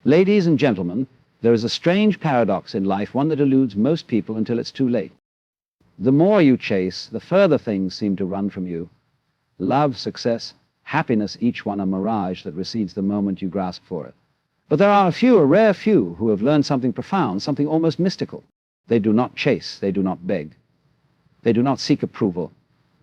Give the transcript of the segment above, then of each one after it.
Ladies and gentlemen, there is a strange paradox in life, one that eludes most people until it's too late. The more you chase, the further things seem to run from you. Love, success, happiness, each one a mirage that recedes the moment you grasp for it. But there are a rare few, who have learned something profound, something almost mystical. They do not chase, they do not beg. They do not seek approval.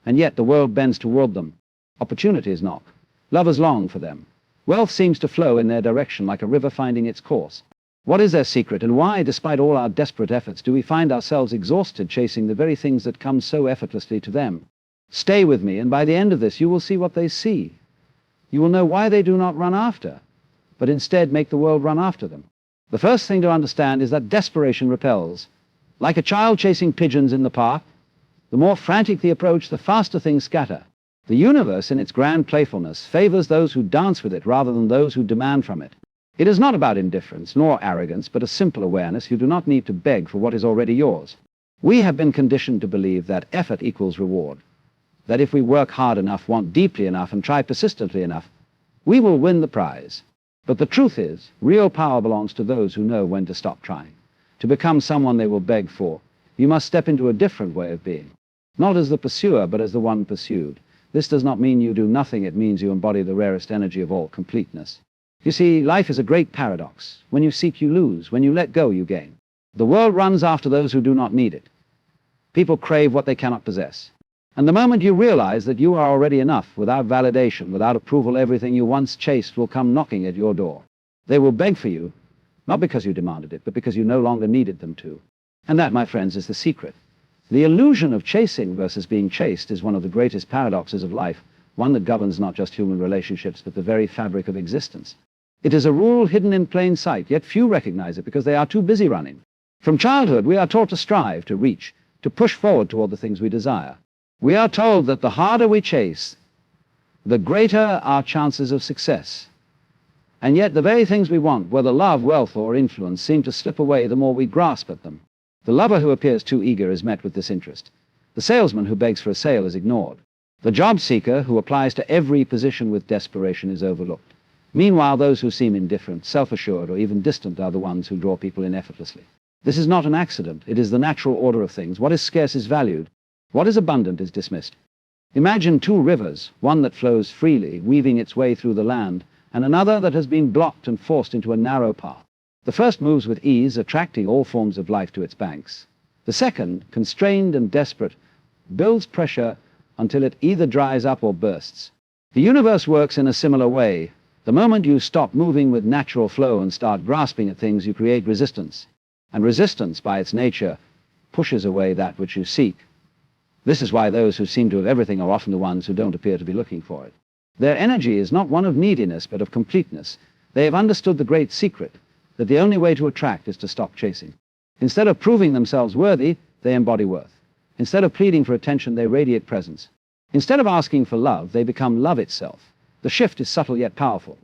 And yet the world bends toward them. Opportunities knock. Lovers long for them. Wealth seems to flow in their direction like a river finding its course. What is their secret, and why, despite all our desperate efforts, do we find ourselves exhausted chasing the very things that come so effortlessly to them? Stay with me, and by the end of this you will see what they see. You will know why they do not run after, but instead make the world run after them. The first thing to understand is that desperation repels. Like a child chasing pigeons in the park, the more frantic the approach, the faster things scatter. The universe, in its grand playfulness, favors those who dance with it rather than those who demand from it. It is not about indifference nor arrogance, but a simple awareness. You do not need to beg for what is already yours. We have been conditioned to believe that effort equals reward, that if we work hard enough, want deeply enough, and try persistently enough, we will win the prize. But the truth is, real power belongs to those who know when to stop trying. To become someone they will beg for, you must step into a different way of being. Not as the pursuer, but as the one pursued. This does not mean you do nothing, it means you embody the rarest energy of all, completeness. You see, life is a great paradox. When you seek, you lose. When you let go, you gain. The world runs after those who do not need it. People crave what they cannot possess. And the moment you realize that you are already enough, without validation, without approval, everything you once chased will come knocking at your door. They will beg for you, not because you demanded it, but because you no longer needed them to. And that, my friends, is the secret. The illusion of chasing versus being chased is one of the greatest paradoxes of life, one that governs not just human relationships, but the very fabric of existence. It is a rule hidden in plain sight, yet few recognize it because they are too busy running. From childhood, we are taught to strive, to reach, to push forward toward the things we desire. We are told that the harder we chase, the greater our chances of success. And yet the very things we want, whether love, wealth, or influence, seem to slip away the more we grasp at them. The lover who appears too eager is met with disinterest. The salesman who begs for a sale is ignored. The job seeker who applies to every position with desperation is overlooked. Meanwhile, those who seem indifferent, self-assured, or even distant are the ones who draw people in effortlessly. This is not an accident. It is the natural order of things. What is scarce is valued. What is abundant is dismissed. Imagine two rivers, one that flows freely, weaving its way through the land, and another that has been blocked and forced into a narrow path. The first moves with ease, attracting all forms of life to its banks. The second, constrained and desperate, builds pressure until it either dries up or bursts. The universe works in a similar way. The moment you stop moving with natural flow and start grasping at things, you create resistance. And resistance, by its nature, pushes away that which you seek. This is why those who seem to have everything are often the ones who don't appear to be looking for it. Their energy is not one of neediness, but of completeness. They have understood the great secret, that the only way to attract is to stop chasing. Instead of proving themselves worthy, they embody worth. Instead of pleading for attention, they radiate presence. Instead of asking for love, they become love itself. The shift is subtle yet powerful.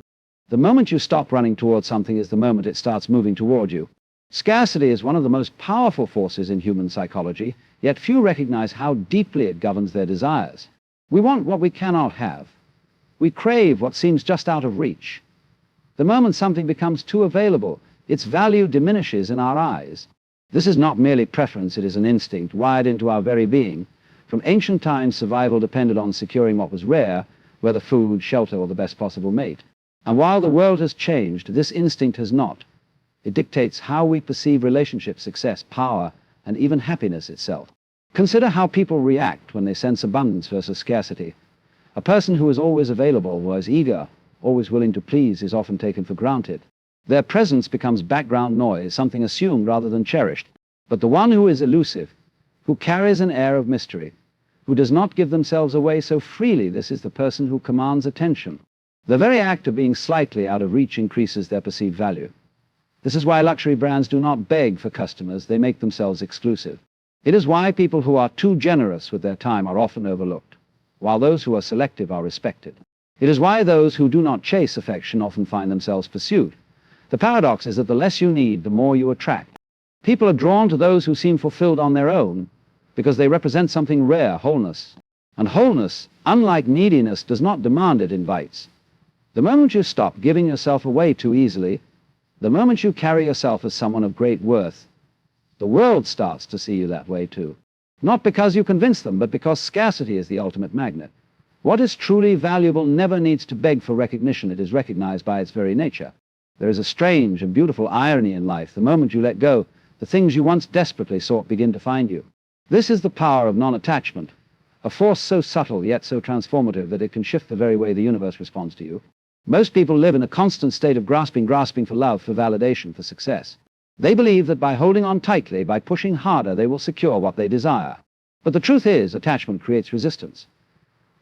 The moment you stop running towards something is the moment it starts moving toward you. Scarcity is one of the most powerful forces in human psychology, yet few recognize how deeply it governs their desires. We want what we cannot have. We crave what seems just out of reach. The moment something becomes too available, its value diminishes in our eyes. This is not merely preference, it is an instinct wired into our very being. From ancient times, survival depended on securing what was rare, whether food, shelter, or the best possible mate. And while the world has changed, this instinct has not. It dictates how we perceive relationships, success, power, and even happiness itself. Consider how people react when they sense abundance versus scarcity. A person who is always available, who is eager, always willing to please, is often taken for granted. Their presence becomes background noise, something assumed rather than cherished. But the one who is elusive, who carries an air of mystery, who does not give themselves away so freely, this is the person who commands attention. The very act of being slightly out of reach increases their perceived value. This is why luxury brands do not beg for customers, they make themselves exclusive. It is why people who are too generous with their time are often overlooked, while those who are selective are respected. It is why those who do not chase affection often find themselves pursued. The paradox is that the less you need, the more you attract. People are drawn to those who seem fulfilled on their own because they represent something rare, wholeness. And wholeness, unlike neediness, does not demand, it invites. The moment you stop giving yourself away too easily, The moment you carry yourself as someone of great worth, the world starts to see you that way too. Not because you convince them, but because scarcity is the ultimate magnet. What is truly valuable never needs to beg for recognition. It is recognized by its very nature. There is a strange and beautiful irony in life. The moment you let go, the things you once desperately sought begin to find you. This is the power of non-attachment, a force so subtle yet so transformative that it can shift the very way the universe responds to you. Most people live in a constant state of grasping for love, for validation, for success. They believe that by holding on tightly, by pushing harder, they will secure what they desire. But the truth is, attachment creates resistance.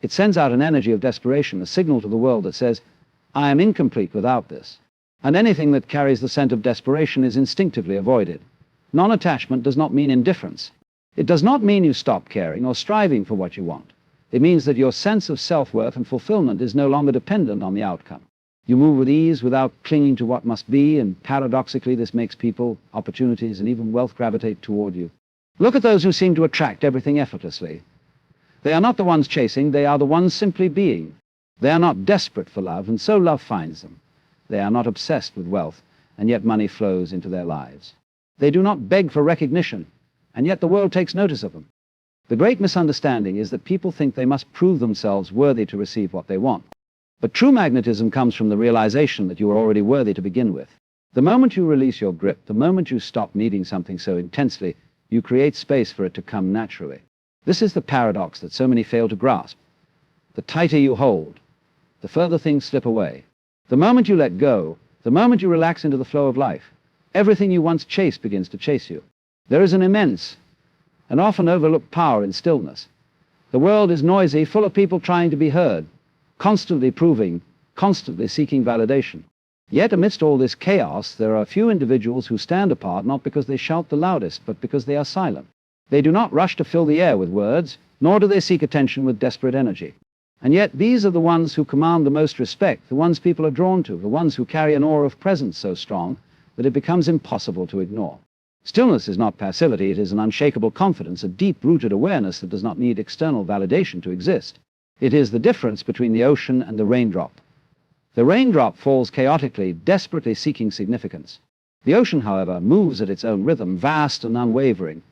It sends out an energy of desperation, a signal to the world that says, I am incomplete without this. And anything that carries the scent of desperation is instinctively avoided. Non-attachment does not mean indifference. It does not mean you stop caring or striving for what you want. It means that your sense of self-worth and fulfillment is no longer dependent on the outcome. You move with ease without clinging to what must be, and paradoxically this makes people, opportunities, and even wealth gravitate toward you. Look at those who seem to attract everything effortlessly. They are not the ones chasing, they are the ones simply being. They are not desperate for love, and so love finds them. They are not obsessed with wealth, and yet money flows into their lives. They do not beg for recognition, and yet the world takes notice of them. The great misunderstanding is that people think they must prove themselves worthy to receive what they want. But true magnetism comes from the realization that you are already worthy to begin with. The moment you release your grip, the moment you stop needing something so intensely, you create space for it to come naturally. This is the paradox that so many fail to grasp. The tighter you hold, the further things slip away. The moment you let go, the moment you relax into the flow of life, everything you once chased begins to chase you. There is an immense and often overlooked power in stillness. The world is noisy, full of people trying to be heard, constantly proving, constantly seeking validation. Yet amidst all this chaos, there are a few individuals who stand apart not because they shout the loudest, but because they are silent. They do not rush to fill the air with words, nor do they seek attention with desperate energy. And yet these are the ones who command the most respect, the ones people are drawn to, the ones who carry an aura of presence so strong that it becomes impossible to ignore. Stillness is not passivity, it is an unshakable confidence, a deep-rooted awareness that does not need external validation to exist. It is the difference between the ocean and the raindrop. The raindrop falls chaotically, desperately seeking significance. The ocean, however, moves at its own rhythm, vast and unwavering,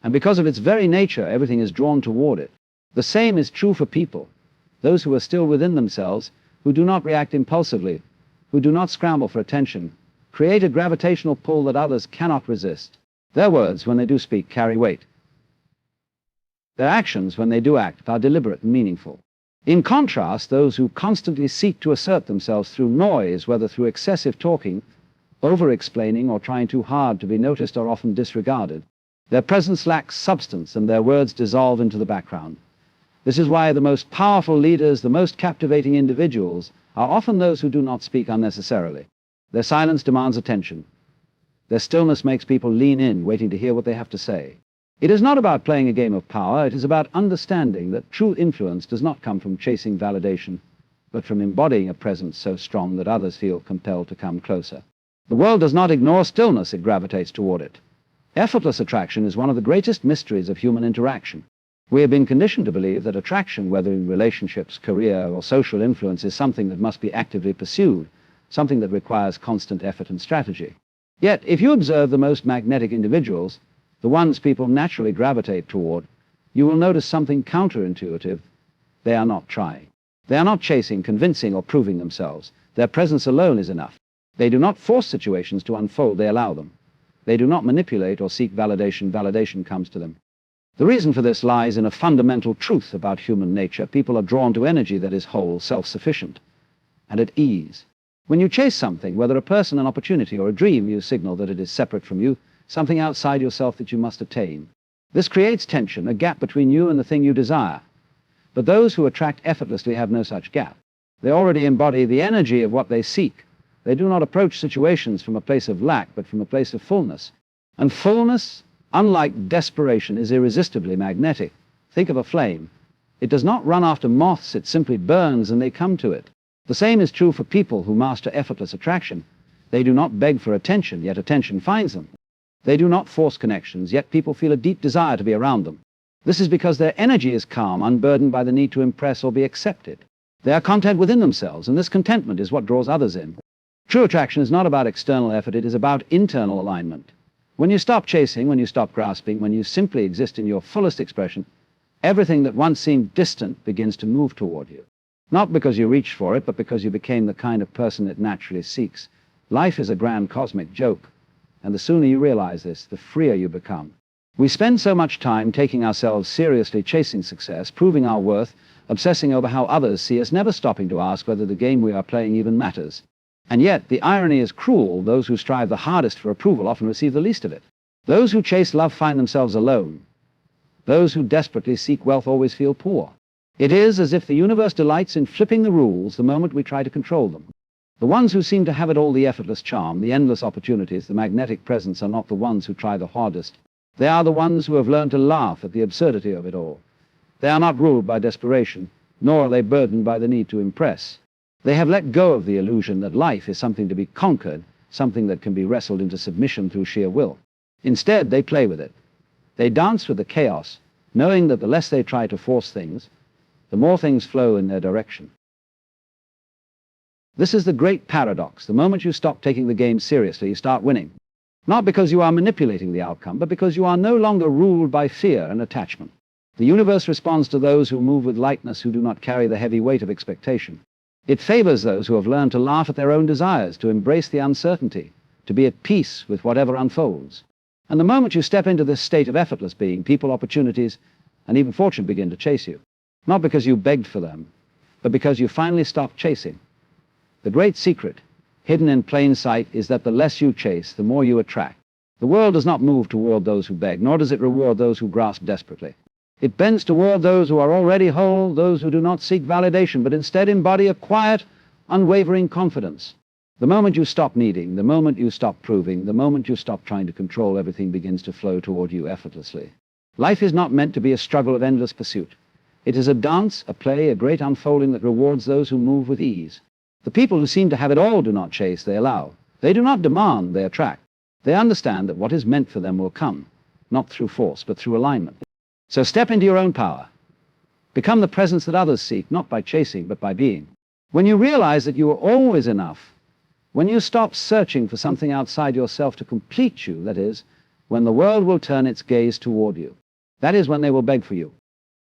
and because of its very nature, everything is drawn toward it. The same is true for people, those who are still within themselves, who do not react impulsively, who do not scramble for attention, create a gravitational pull that others cannot resist. Their words, when they do speak, carry weight. Their actions, when they do act, are deliberate and meaningful. In contrast, those who constantly seek to assert themselves through noise, whether through excessive talking, over-explaining, or trying too hard to be noticed, are often disregarded. Their presence lacks substance, and their words dissolve into the background. This is why the most powerful leaders, the most captivating individuals, are often those who do not speak unnecessarily. Their silence demands attention. Their stillness makes people lean in, waiting to hear what they have to say. It is not about playing a game of power, it is about understanding that true influence does not come from chasing validation, but from embodying a presence so strong that others feel compelled to come closer. The world does not ignore stillness, it gravitates toward it. Effortless attraction is one of the greatest mysteries of human interaction. We have been conditioned to believe that attraction, whether in relationships, career, or social influence, is something that must be actively pursued, something that requires constant effort and strategy. Yet, if you observe the most magnetic individuals, the ones people naturally gravitate toward, you will notice something counterintuitive. They are not trying. They are not chasing, convincing, or proving themselves. Their presence alone is enough. They do not force situations to unfold, they allow them. They do not manipulate or seek validation. Validation comes to them. The reason for this lies in a fundamental truth about human nature. People are drawn to energy that is whole, self-sufficient, and at ease. When you chase something, whether a person, an opportunity, or a dream, you signal that it is separate from you, something outside yourself that you must attain. This creates tension, a gap between you and the thing you desire. But those who attract effortlessly have no such gap. They already embody the energy of what they seek. They do not approach situations from a place of lack, but from a place of fullness. And fullness, unlike desperation, is irresistibly magnetic. Think of a flame. It does not run after moths, it simply burns and they come to it. The same is true for people who master effortless attraction. They do not beg for attention, yet attention finds them. They do not force connections, yet people feel a deep desire to be around them. This is because their energy is calm, unburdened by the need to impress or be accepted. They are content within themselves, and this contentment is what draws others in. True attraction is not about external effort, it is about internal alignment. When you stop chasing, when you stop grasping, when you simply exist in your fullest expression, everything that once seemed distant begins to move toward you. Not because you reached for it, but because you became the kind of person it naturally seeks. Life is a grand cosmic joke, and the sooner you realize this, the freer you become. We spend so much time taking ourselves seriously, chasing success, proving our worth, obsessing over how others see us, never stopping to ask whether the game we are playing even matters. And yet, the irony is cruel. Those who strive the hardest for approval often receive the least of it. Those who chase love find themselves alone. Those who desperately seek wealth always feel poor. It is as if the universe delights in flipping the rules the moment we try to control them. The ones who seem to have it all, the effortless charm, the endless opportunities, the magnetic presence, are not the ones who try the hardest. They are the ones who have learned to laugh at the absurdity of it all. They are not ruled by desperation, nor are they burdened by the need to impress. They have let go of the illusion that life is something to be conquered, something that can be wrestled into submission through sheer will. Instead, they play with it. They dance with the chaos, knowing that the less they try to force things, the more things flow in their direction. This is the great paradox. The moment you stop taking the game seriously, you start winning. Not because you are manipulating the outcome, but because you are no longer ruled by fear and attachment. The universe responds to those who move with lightness, who do not carry the heavy weight of expectation. It favors those who have learned to laugh at their own desires, to embrace the uncertainty, to be at peace with whatever unfolds. And the moment you step into this state of effortless being, people, opportunities, and even fortune begin to chase you. Not because you begged for them, but because you finally stopped chasing. The great secret, hidden in plain sight, is that the less you chase, the more you attract. The world does not move toward those who beg, nor does it reward those who grasp desperately. It bends toward those who are already whole, those who do not seek validation, but instead embody a quiet, unwavering confidence. The moment you stop needing, the moment you stop proving, the moment you stop trying to control, everything begins to flow toward you effortlessly. Life is not meant to be a struggle of endless pursuit. It is a dance, a play, a great unfolding that rewards those who move with ease. The people who seem to have it all do not chase, they allow. They do not demand, they attract. They understand that what is meant for them will come, not through force, but through alignment. So step into your own power. Become the presence that others seek, not by chasing, but by being. When you realize that you are always enough, when you stop searching for something outside yourself to complete you, that is, when the world will turn its gaze toward you, that is when they will beg for you.